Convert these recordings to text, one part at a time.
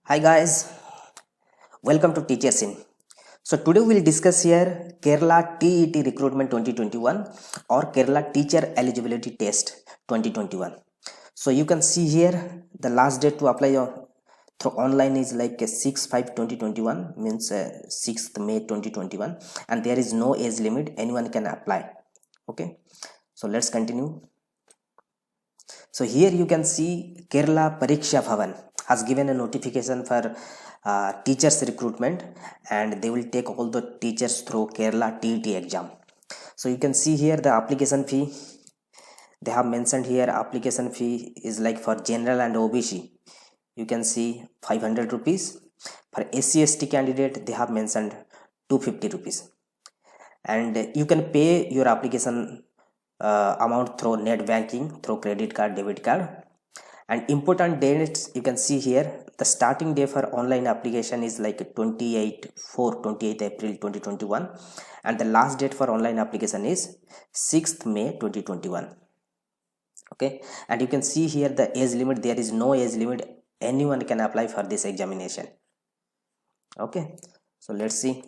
Hi guys, welcome to Teachers In. So today we'll discuss here Kerala TET Recruitment 2021 or Kerala Teacher Eligibility Test 2021. So you can see here the last date to apply through online is like 6/5/2021, means 6th May 2021, and there is no age limit, anyone can apply. Okay, so let's continue. So here you can see Kerala Pariksha Bhavan has given a notification for teachers recruitment, and they will take all the teachers through Kerala TET exam. So you can see here the application fee. They have mentioned here application fee is like for general and OBC. You can see 500 rupees. For SC/ST candidate, they have mentioned 250 rupees. And you can pay your application amount through net banking, through credit card, debit card. And important dates you can see here, the starting day for online application is like 28 April 2021, and the last date for online application is 6th May 2021. Okay, and you can see here the age limit, there is no age limit, anyone can apply for this examination. Okay, so let's see.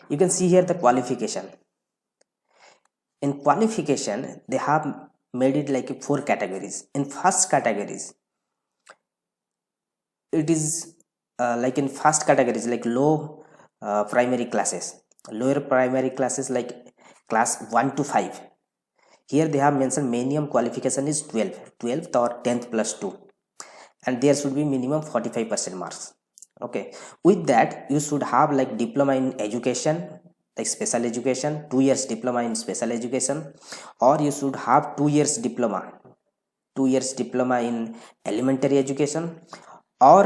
You can see here the qualification. In qualification, they have made it like 4 categories. In first categories, it is like in first categories like low primary classes, lower primary classes like class 1 to 5. Here they have mentioned minimum qualification is 12th or 10th plus 2, and there should be minimum 45% marks. Okay, with that you should have like diploma in education, like special education, 2 years diploma in special education, or you should have 2 years diploma in elementary education, or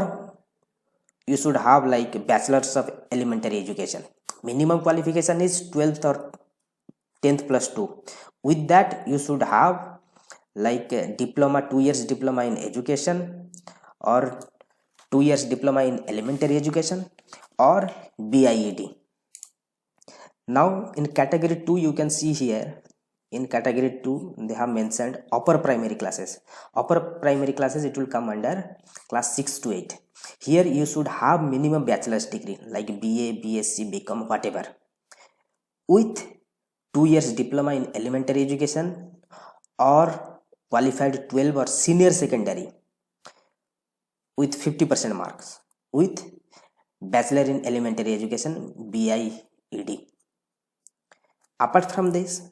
you should have like bachelor's of elementary education. Minimum qualification is 12th or 10th plus 2. With that you should have like diploma, 2 years diploma in education, or 2 years diploma in elementary education, or BIED. Now in category 2 you can see here, in category 2 they have mentioned upper primary classes. Upper primary classes, it will come under class 6 to 8. Here you should have minimum bachelor's degree like BA, BSc, BCom, whatever, with 2 years diploma in elementary education, or qualified 12 or senior secondary with 50% marks, with bachelor in elementary education, BIED. Apart from this,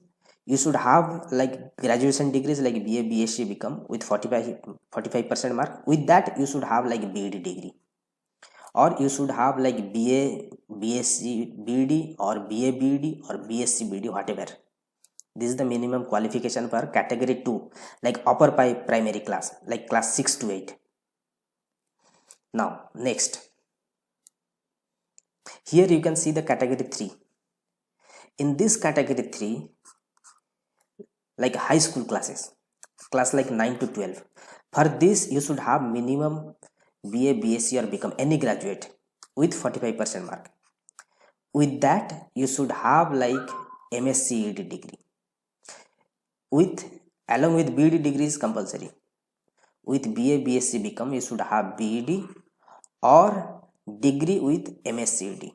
you should have like graduation degrees like BA, BSc, BCom with 45% mark. With that you should have like BEd degree, or you should have like BA, BSc, BEd, or BA, BEd, or BSc, BEd, whatever. This is the minimum qualification for category 2, like upper primary class, like class 6 to 8. Now next, here you can see the category 3. In this category 3, like high school classes, class like 9 to 12. For this you should have minimum BA, BSc, or BCom, any graduate with 45% mark. With that you should have like MSc ED degree, with along with BEd degree is compulsory. With BA, BSc, BCom you should have BEd or degree with MSc ED.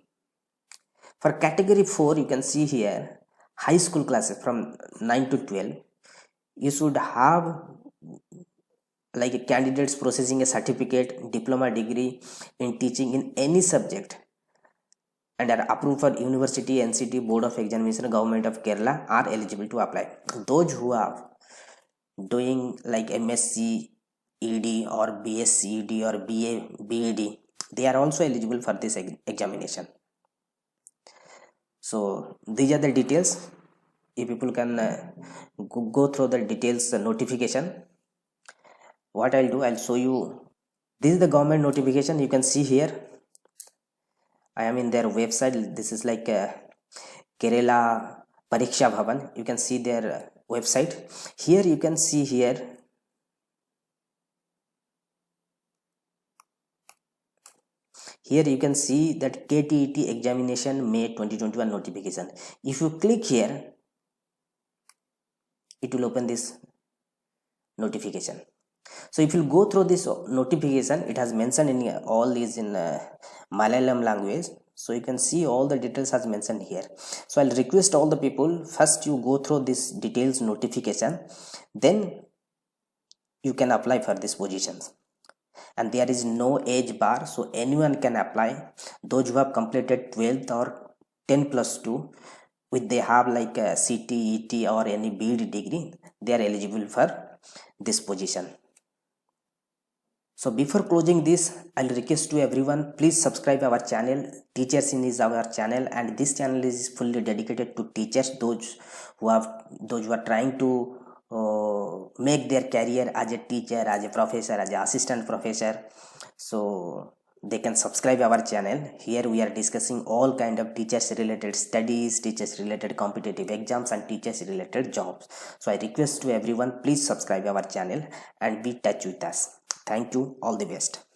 For category 4 you can see here high school classes from 9 to 12. You should have like candidates processing a certificate, diploma degree in teaching in any subject, and are approved for university, NCT, board of examination, government of Kerala are eligible to apply. Those who are doing like MSc ED or BSc ED or BA, BEd, they are also eligible for this examination. So these are the details. If people can go through the details notification, what I'll do, I'll show you. This is the government notification. You can see here I am in their website. This is like Kerala Pariksha Bhavan. You can see their website. Here you can see here you can see that KTET examination May 2021 notification. If you click here, it will open this notification. So if you go through this notification, it has mentioned in all these in Malayalam language. So you can see all the details has mentioned here. So I'll request all the people, first you go through this details notification, then you can apply for these positions. And there is no age bar, so anyone can apply. Those who have completed 12th or 10+2 with they have like a CTET or any BEd degree, they are eligible for this position. So before closing this, I'll request to everyone, please subscribe our channel. Teachers in is our channel, and this channel is fully dedicated to teachers, those who are trying to make their career as a teacher, as a professor, as an assistant professor. So they can subscribe our channel. Here we are discussing all kind of teachers related studies, teachers related competitive exams, and teachers related jobs. So I request to everyone, please subscribe our channel and be in touch with us. Thank you. All the best.